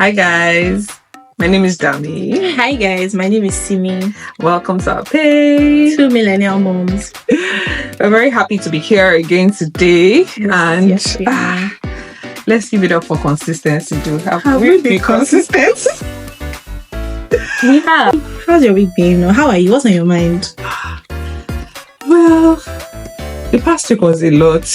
Hi guys, my name is Dami. Hi guys, my name is Simi. Welcome to our page. Two millennial moms. We're very happy to be here again today, Yes, let's give it up for consistency. Have we been consistent? We have. How's your week been? How are you? What's on your mind? Well, the past week was a lot.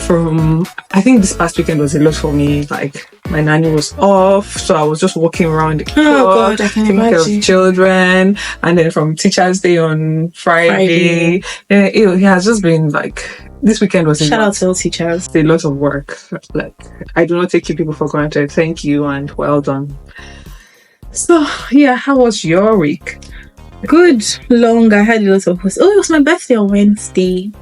I think this past weekend was a lot for me. Like, my nanny was off, so I was just walking around the clock, taking care of children, and then from Teachers' Day on Friday. It has just been like, this weekend was shout out to all teachers. A lot of work. Like, I do not take you people for granted. Thank you and well done. So yeah, how was your week? Good, long. I had a lot of it was my birthday on Wednesday.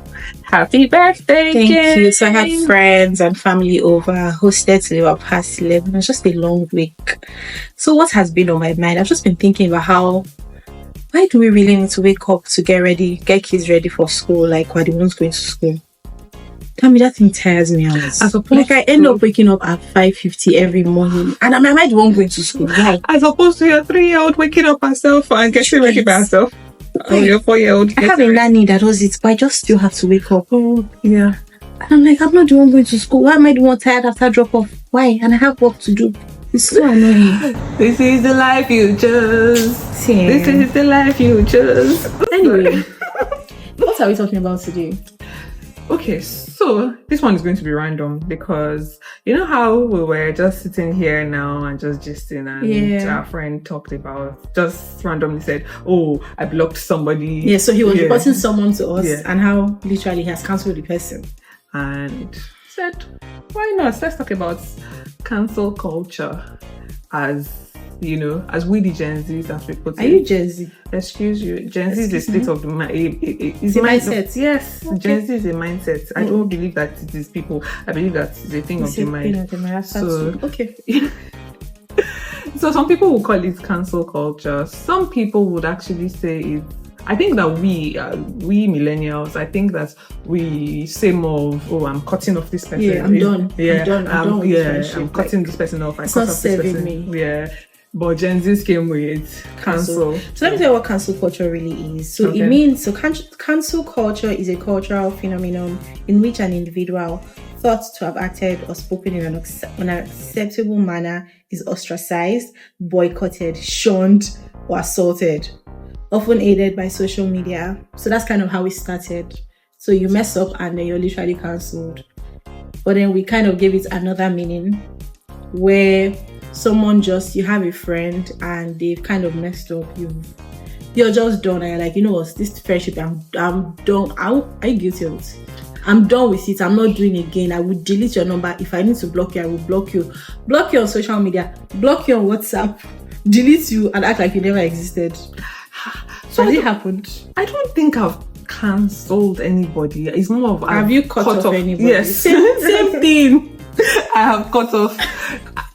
Happy birthday! Thank you. So I had friends and family over. I hosted till about past 11. It was just a long week. So what has been on my mind? I've just been thinking about why do we really need to wake up to get kids ready for school? Like, we're the ones going to school. Tell me, that thing tires me out. I end up waking up at 5:50 every morning, and am I the one going to school? Why? As opposed to your 3-year-old waking up herself and getting ready by herself. Or your 4-year-old. I have a nanny that does it, but I just still have to wake up. Oh, yeah. And I'm like, I'm not the one going to school. Why am I the one tired after drop off? Why? And I have work to do. It's so annoying. This is the life you chose. Yeah. This is the life you chose. Anyway, what are we talking about today? Okay, so this one is going to be random because you know how we were just sitting here now and just gisting, and our friend talked about, just randomly said, oh, I blocked somebody. Yeah, so he was reporting someone to us and how literally he has cancelled the person. And said, why not? Let's talk about cancel culture as we the Gen Zs, as we put it. Are you Gen Z? Excuse you. Gen Z is a state of the mind. It's a mindset. Yes, okay. Gen Z is a mindset. I don't believe that it is people. I believe that it's a thing of the mind. So, okay. So some people will call it cancel culture. Some people would actually say it. I think that we millennials, I think that we say more of, oh, I'm cutting off this person. Yeah, I'm done. I'm done with friendship. I'm cutting this person off. It's not serving me. Yeah. But Gen Z's came with cancel. So let me tell you what cancel culture really is. So it means, cancel culture is a cultural phenomenon in which an individual thought to have acted or spoken in an unacceptable manner is ostracized, boycotted, shunned, or assaulted, often aided by social media. So that's kind of how it started. So you mess up and then you're literally cancelled. But then we kind of gave it another meaning where someone you have a friend and they've kind of messed up, you're just done, and you're like, you know what, this friendship, I'm done. Are you guilty of it? I'm done with it. I'm not doing it again. I would delete your number. If I need to block you, I will block you on social media, block you on WhatsApp, delete you, and act like you never existed. So has it happened? I don't think I've cancelled anybody. It's more of, have you cut off anybody? Yes, same thing. I have cut off.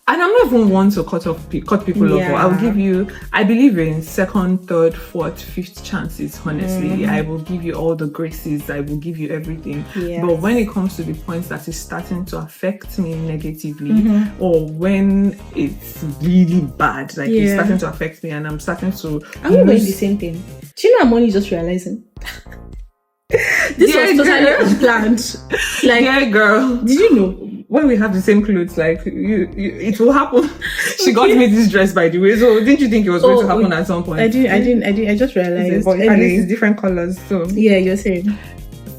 And I'm not even one to cut people off. I'll give you, I believe in second, third, fourth, fifth chances, honestly. I will give you all the graces. I will give you everything. Yes. But when it comes to the points that is starting to affect me negatively, or when it's really bad, like it's starting to affect me and I'm starting to... Are we doing the same thing? Do you know I'm only just realizing? This was totally unplanned. Like, yeah, girl. Did you know? When we have the same clothes, like it will happen. She got me this dress, by the way. So didn't you think it was going to happen at some point? I didn't. I just realized. But at least it's different colors. So yeah, you're saying.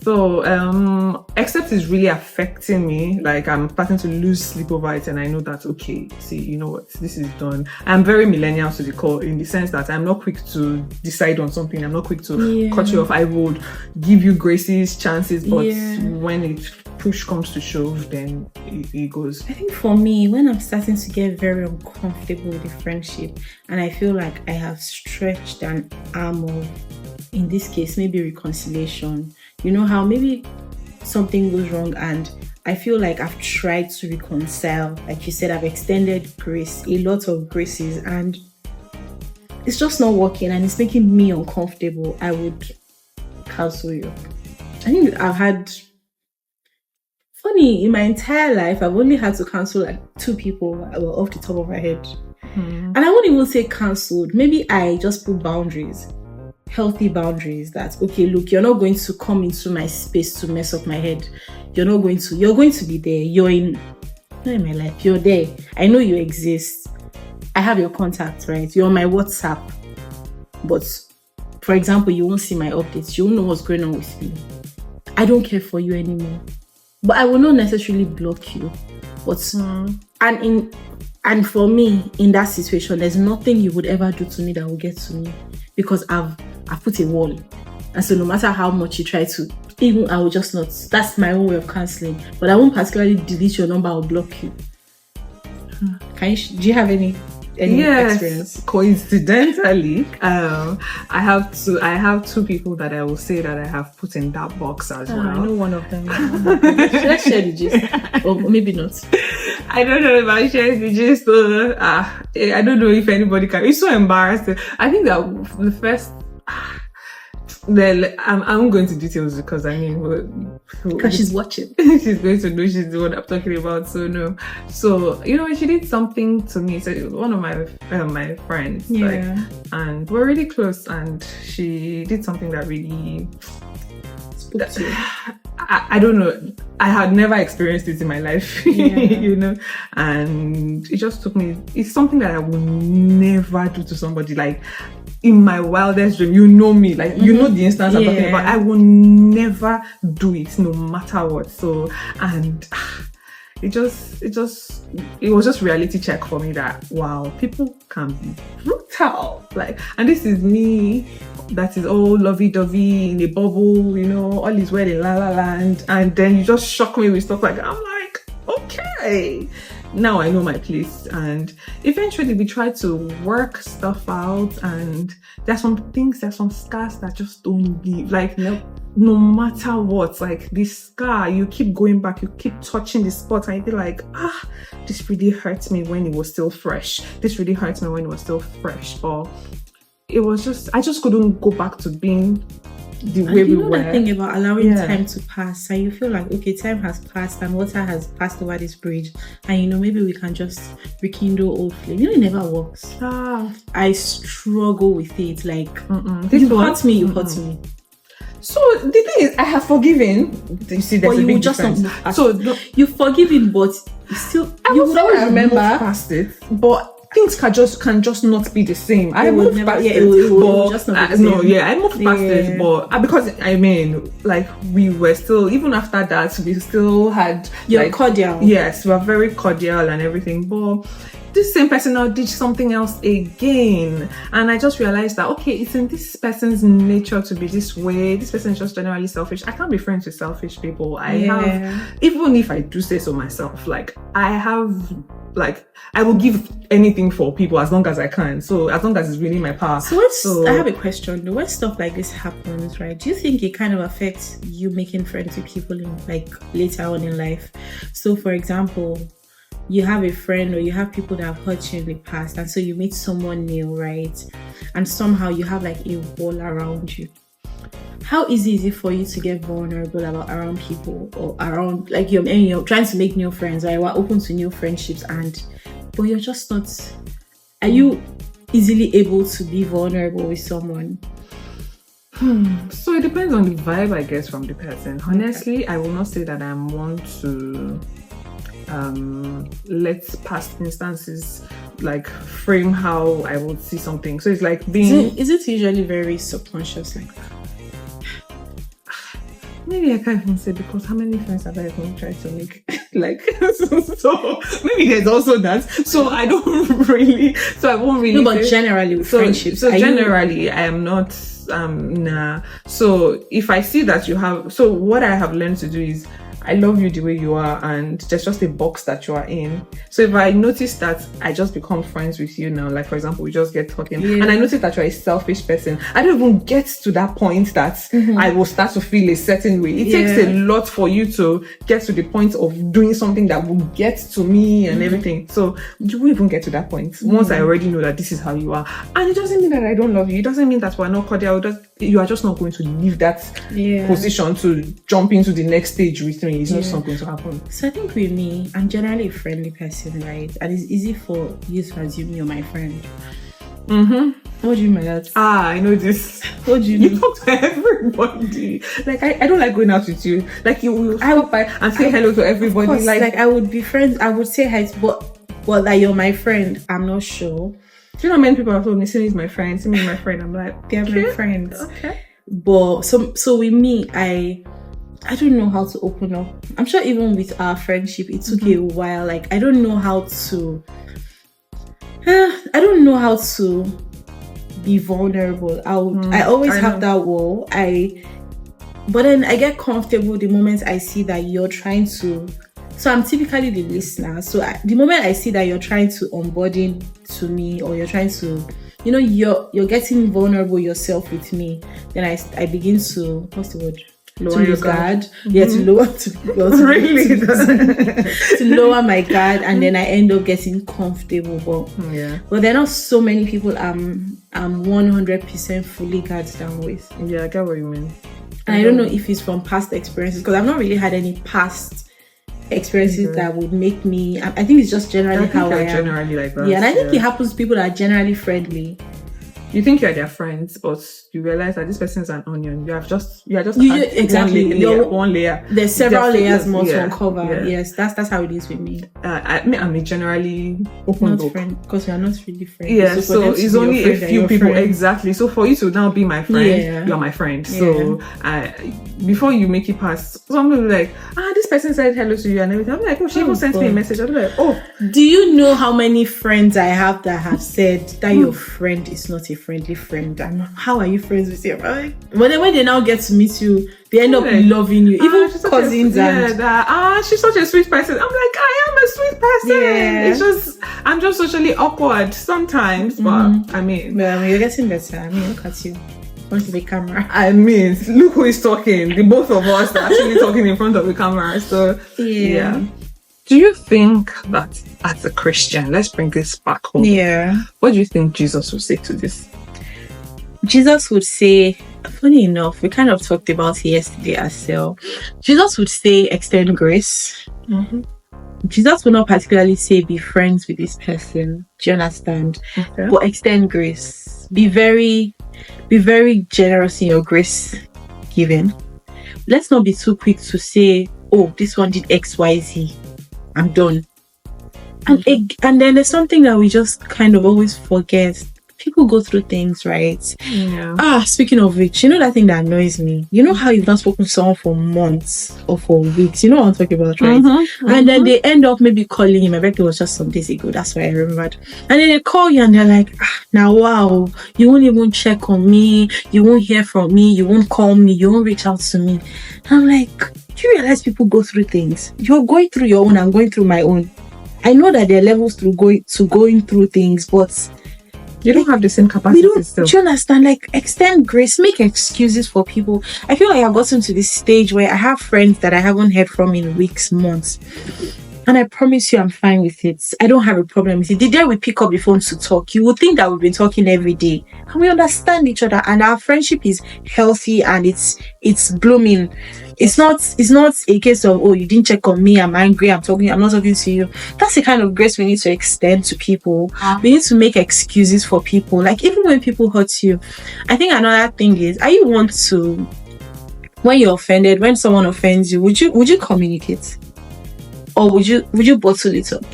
So except it's really affecting me, like I'm starting to lose sleep over it, and I know that, okay, see, you know what, this is done. I'm very millennial to the core in the sense that I'm not quick to decide on something. I'm not quick to cut you off. I would give you graces, chances, but when it push comes to shove, then it goes. I think for me, when I'm starting to get very uncomfortable with the friendship and I feel like I have stretched an arm of, in this case, maybe reconciliation. You know how maybe something goes wrong and I feel like I've tried to reconcile. Like you said, I've extended grace, a lot of graces, and it's just not working and it's making me uncomfortable. I would cancel you. I think I've had... Funny, in my entire life, I've only had to cancel like 2 people off the top of my head. And I won't even say cancelled. Maybe I just put boundaries, healthy boundaries that, okay, look, you're not going to come into my space to mess up my head. You're going to be there. You're not in my life. You're there. I know you exist. I have your contact, right? You're on my WhatsApp. But for example, you won't see my updates. You won't know what's going on with me. I don't care for you anymore. But I will not necessarily block you. But and for me, in that situation, there's nothing you would ever do to me that will get to me, because I've put a wall. And so no matter how much you try to, even I will just not. That's my own way of cancelling. But I won't particularly delete your number or block you. Do you have any experience? Coincidentally, I have two people that I will say that I have put in that box as well. I know one of them. Let's share the gist, or maybe not. I don't know if I share the gist. I don't know if anybody can. It's so embarrassing. I think that the first. I'm going to details because because she's watching. She's going to know she's the one I'm talking about. So no. So she did something to me. So one of my friends, and we're really close, and she did something that really spoke to you. I don't know. I had never experienced this in my life, and it just took me. It's something that I would never do to somebody. Like, in my wildest dream, you know me, like you know the instance I'm talking about. I will never do it, no matter what. So, and it was just reality check for me that wow, people can be brutal. Like, and this is me, that is all lovey-dovey in a bubble, all is well in la la land, and then you just shock me with stuff like that. I'm like, okay. Now I know my place, and eventually we try to work stuff out, and there's some scars that just don't leave. Like, no matter what, like this scar, you keep going back, you keep touching the spot, and you feel like, this really hurts me when it was still fresh. Or it was just, I just couldn't go back to being the way we were. That thing about allowing time to pass, and you feel like, okay, time has passed and water has passed over this bridge, and maybe we can just rekindle old flame. It never works. I struggle with it. Like, you hurt me. So the thing is, I have forgiven. You see, there's a big difference. You've forgiven, but still, you would always remember past it, but things can just not be the same. I moved past it. I moved past it, but because like we were still, even after that, we still had cordial. Yes, we were very cordial and everything, but this same person now did something else again, and I just realized that okay, it's in this person's nature to be this way. This person is just generally selfish. I can't be friends with selfish people. I have, even if I do say so myself, like I will give anything for people as long as I can. So as long as it's within my power. So I have a question. When stuff like this happens, right? Do you think it kind of affects you making friends with people in later on in life? So for example, you have a friend or you have people that have hurt you in the past, and so you meet someone new, right? And somehow you have a wall around you. How easy is it for you to get vulnerable around people, or around you're trying to make new friends, right? We're open to new friendships, but you're just not. Are you easily able to be vulnerable with someone? So it depends on the vibe, I guess, from the person. Honestly, I will not say that I'm one to let past instances frame how I would see something. So it's like being. Is it usually very subconscious? Maybe I can't even say, because how many friends have I even tried to make? so maybe there's also that. So I don't really. So I won't really. No, but generally with friendships. So generally, I am not. Nah. So if I see that you have, so what I have learned to do is, I love you the way you are, and there's just a box that you are in. So if I notice that I just become friends with you now, like for example, we just get talking, and I notice that you're a selfish person, I don't even get to that point that I will start to feel a certain way. It takes a lot for you to get to the point of doing something that will get to me and everything. So you won't even get to that point once I already know that this is how you are. And it doesn't mean that I don't love you. It doesn't mean that we're not cordial. you are just not going to leave that position to jump into the next stage with me. It's just not going to happen. So I think with me, I'm generally a friendly person, right? And it's easy for you to assume you're my friend. What do you mean by that? I know this. What do you You talk to everybody. Like, I don't like going out with you. Like, you will stop by and say hello to everybody. Of course, like I would be friends. I would say hi, but like you're my friend. I'm not sure. Do you know how many people have told me, Simi is my friend, Simi is my friend? I'm like, they're my friends. Okay. But so with me, I don't know how to open up. I'm sure even with our friendship, it took a while. Like I don't know how to be vulnerable. I always have that wall. But then I get comfortable the moment I see that you're trying to. So I'm typically the listener. So the moment I see that you're trying to unburden to me, or you're trying to, you're getting vulnerable yourself with me, then I begin to, what's the word? Lower your guard. Yeah, to lower to lower my guard, and then I end up getting comfortable. But there are not so many people I'm 100% fully guarded down with. Yeah, I get what you mean. And I don't know if it's from past experiences, because I've not really had any past experiences that would make me. I think it's just generally how I am. Generally like that. Yeah, and I think it happens to people that are generally friendly. You think you're their friends, but you realize that this person is an onion. You are just exactly one layer. There's several layers more to uncover. Yeah. Yes, that's how it is with me. I'm a generally open book. Because we are not really friends. Yeah, so it's only a few people exactly. So for you to now be my friend, you're my friend. So before you make it past, some people like, this person said hello to you and everything. I'm like, she even sent me a message. I'm like, do you know how many friends I have that have said that your friend is not a friendly friend? And how are you friends with your friend? But then when they now get to meet you, they end up loving you. Even cousins she's such a sweet person. I'm like, I am a sweet person. Yeah. It's just, I'm just socially awkward sometimes. But I mean, you're getting better. I mean, look at you. In front of the camera. I mean, look who is talking. The both of us are actually talking in front of the camera. So yeah. Do you think that as a Christian, let's bring this back home. Yeah. What do you think Jesus would say to this? Jesus would say, funny enough, we kind of talked about it yesterday as well. Jesus would say, extend grace. Jesus would not particularly say, be friends with this person. Do you understand? Okay. But extend grace. Be very generous in your grace giving. Let's not be too quick to say, this one did XYZ. I'm done. And then there's something that we just kind of always forget. People go through things, right? Yeah. Speaking of which, you know that thing that annoys me? You know how you've not spoken to someone for months or for weeks? You know what I'm talking about, right? And then they end up maybe calling you. My birthday was just some days ago. That's why I remembered. And then they call you and they're like, now, wow, you won't even check on me. You won't hear from me. You won't call me. You won't reach out to me. And I'm like, do you realize people go through things? You're going through your own. I'm going through my own. I know that there are levels to going through things, but you don't have the same capacity. Do you understand? Like, extend grace, make excuses for people. I feel like I've gotten to this stage where I have friends that I haven't heard from in weeks, months. And I promise you I'm fine with it. I don't have a problem with it. The day we pick up the phone to talk, you would think that we've been talking every day. And we understand each other, and our friendship is healthy and it's blooming. It's not a case of, you didn't check on me, I'm angry, I'm not talking to you. That's the kind of grace we need to extend to people. We need to make excuses for people. Like, even when people hurt you. I think another thing is, when you're offended, when someone offends you, would you communicate? Or would you bottle it up?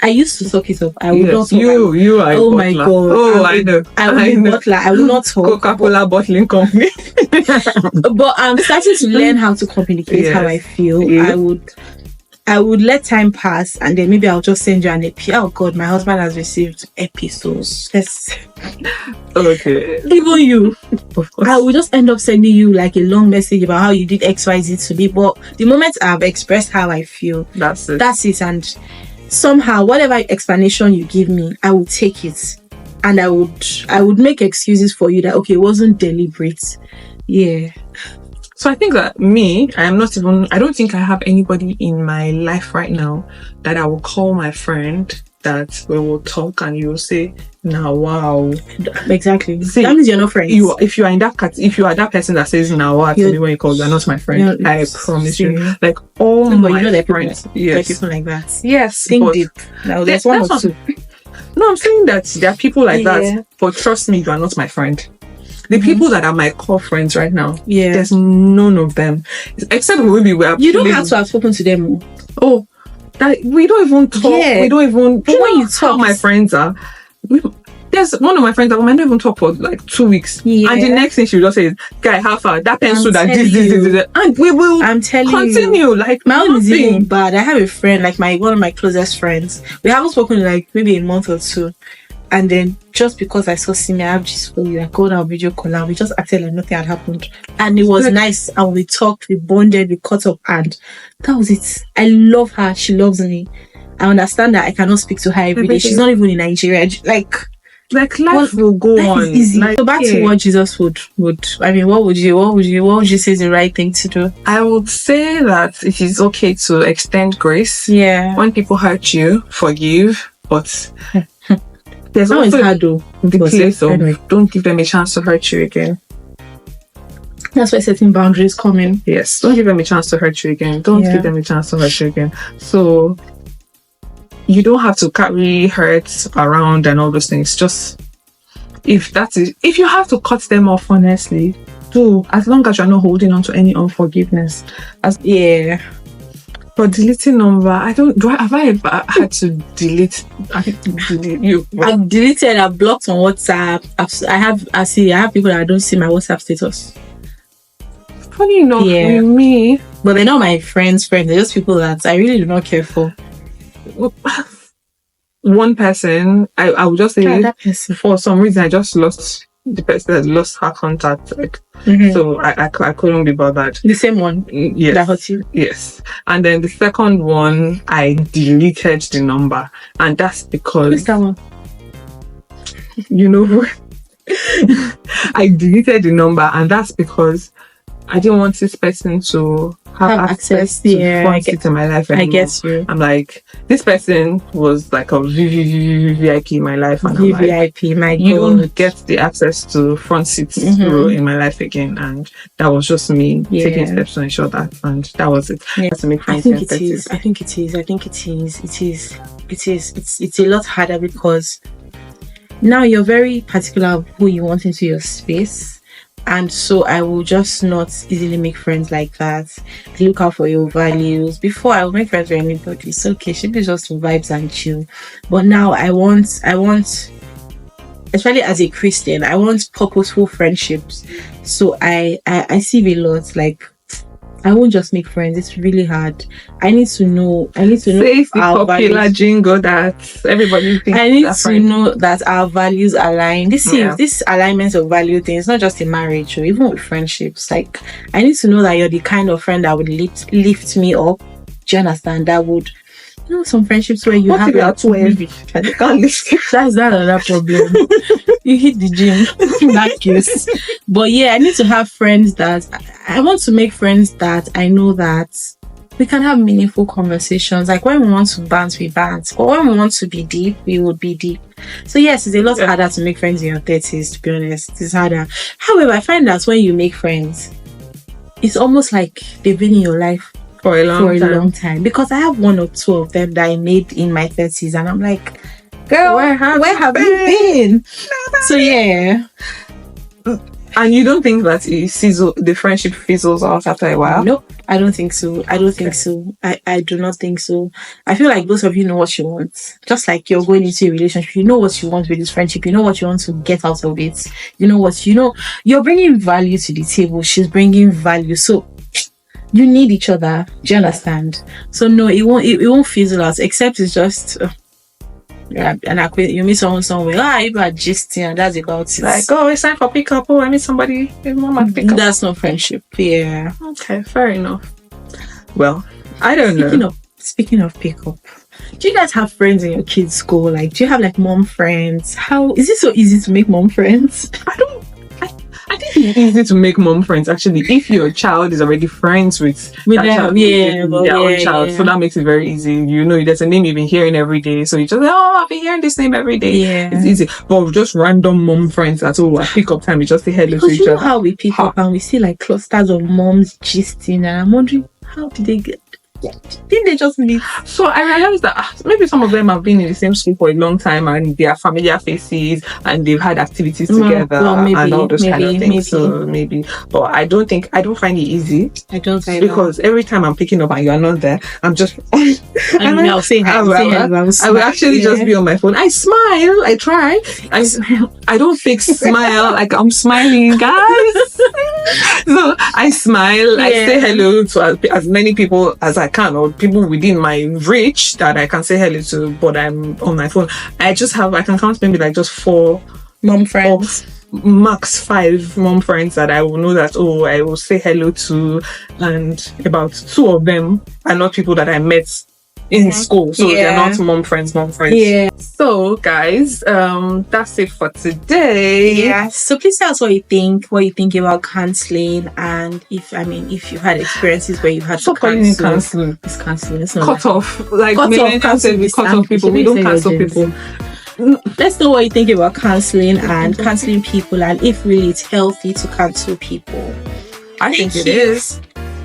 I used to talk it up. I would not talk. You are oh my God. Oh, I know. I know. Bottler. I will not talk. Coca-Cola bottling company. But I'm starting to learn how to communicate how I feel. Yeah. I would let time pass, and then maybe I'll just send you an EP. Oh God, my husband has received episodes. Okay. Even you. I will just end up sending you like a long message about how you did XYZ today. But the moment I've expressed how I feel, that's it. And somehow, whatever explanation you give me, I will take it. And I would make excuses for you that, okay, it wasn't deliberate. Yeah. So I think that I don't think I have anybody in my life right now that I will call my friend that we will talk and you'll say, "Now, wow." Exactly. See, that means you're not friends. If you are that person that says, "Now, what?" to me when you call, you're not my friend. I promise you. Like all my friends. Yes. People like that. Yes. Think deep. Now there's one or two. No, I'm saying that there are people like that. But trust me, you are not my friend. The people that are my core friends right now, there's none of them. Except maybe you don't have to have spoken to them. Oh, that we don't even talk. We don't even. But when you talk, my friends are. There's one of my friends that we might not even talk for like 2 weeks, and the next thing she will just say, "Guy, how far that pencil that this, and we will." I'm telling continue. You, like my own is even bad. I have a friend, like one of my closest friends. We haven't spoken in like maybe a month or two. And then just because I saw Simi, I have just for you, I called our video call and we just acted like nothing had happened. And it was nice. And we talked, we bonded, we caught up, and that was it. I love her. She loves me. I understand that I cannot speak to her every day. She's not even in Nigeria. Like life will go on. Easy. Like, so back to what Jesus would. I mean, what would you say is the right thing to do? I would say that it is okay to extend grace. Yeah. When people hurt you, forgive, but. There's also hard though, the place of don't give them a chance to hurt you again. That's why setting boundaries come in. Yes, don't give them a chance to hurt you again. Don't give them a chance to hurt you again. So you don't have to carry hurt around and all those things. Just if you have to cut them off, honestly, do, as long as you're not holding on to any unforgiveness. But deleting number, have I ever had to delete you? I've deleted, I've blocked on WhatsApp. I have people that don't see my WhatsApp status. Funny enough, with me. But they're not my friends. They're just people that I really do not care for. One person, I would just say, that person. For some reason, I just lost the person that lost her contact. So I couldn't be bothered. The same one? Yes. That hurt you? Yes. And then the second one, I deleted the number. And that's because... Who's that one? You know, I deleted the number, and that's because I didn't want this person to have access to front seat in my life anymore. I guess you. I'm like, this person was like a VIP in my life, and I'm like, my God. You don't get the access to front seat row in my life again. And that was just me taking steps to ensure that, and that was it. To make friends. I think it is. It's a lot harder because now you're very particular of who you want into your space. And so I will just not easily make friends like that. Look out for your values. Before, I would make friends with anybody. It's okay. She be just vibes and chill. But now I want, especially as a Christian, I want purposeful friendships. So I see a lot. Like, I won't just make friends. It's really hard. I need to know. Say the popular jingle that everybody thinks. I need to know that our values align. This alignment of value thing is not just in marriage or even with friendships. Like, I need to know that you're the kind of friend that would lift me up. Do you understand? That would, some friendships where you have like 12 and they can't lift. That's not another problem. You hit the gym in that case. But I need to have friends that I want to make friends that I know that we can have meaningful conversations. Like when we want to bounce, we bounce. But when we want to be deep, we would be deep. So yes, it's a lot harder to make friends in your 30s, to be honest. It's harder. However, I find that when you make friends, it's almost like they've been in your life for a long time. Because I have 1 or 2 of them that I made in my 30s, and I'm like, girl, where have you been? So and you don't think that the friendship fizzles out after a while? Nope, I don't think so. I do not think so. I feel like both of you know what you want. Just like you're going into a relationship, you know what you want with this friendship. You know what you want to get out of it. You're bringing value to the table. She's bringing value. So you need each other. Do you understand? So no, it won't fizzle out, except it's just you meet someone somewhere. You are gisting, and that's about it. Like, it's time for pick up. I meet somebody. That's not friendship. Yeah. Okay, fair enough. Well, I don't know. Speaking of pick up, do you guys have friends in your kids' school? Like, do you have like mom friends? How is it so easy to make mom friends? I think it's easy to make mom friends actually if your child is already friends with that child, their own child. So that makes it very easy. You know, there's a name you've been hearing every day, so you just I've been hearing this name every day. Yeah, it's easy. But just random mom friends at all, at pick up time, you just say hello because to each you know other. how we pick up and we see like clusters of moms gisting, and I'm wondering how did they get? Didn't they just meet? So I realized that maybe some of them have been in the same school for a long time and they are familiar faces and they've had activities together and all those kind of things. So maybe, but I don't find it easy. I don't because every time I'm picking up and you are not there, I'm just I'll say hi. I will actually just be on my phone. I smile. I try. I don't fake smile like I'm smiling, guys. So I smile. I say hello to as many people as I can, or people within my reach that I can say hello to, but I'm on my phone. I can count maybe like just 4 mom friends, max 5 mom friends that I will know that I will say hello to, and about 2 of them are not people that I met in school, so they're not mom friends. Yeah. So guys, that's it for today. Yeah. So please tell us what you think about counseling, and if you've had experiences where you've had to cancel. It's canceling. It's not cut off. Like Millennial said, we cut off people. We don't cancel people. Let's know what you think about counseling and canceling people, and if really it's healthy to cancel people. I think it is.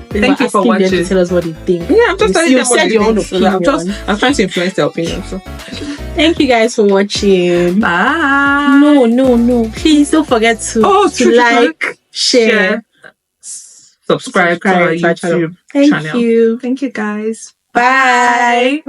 Thank you for watching. To tell us what you think. Yeah, I'm just telling them what your own opinion. I'm trying to influence their opinion. So. Thank you guys for watching. Bye. No. Please don't forget to like, share, subscribe to our YouTube channel. Thank you. Thank you, guys. Bye.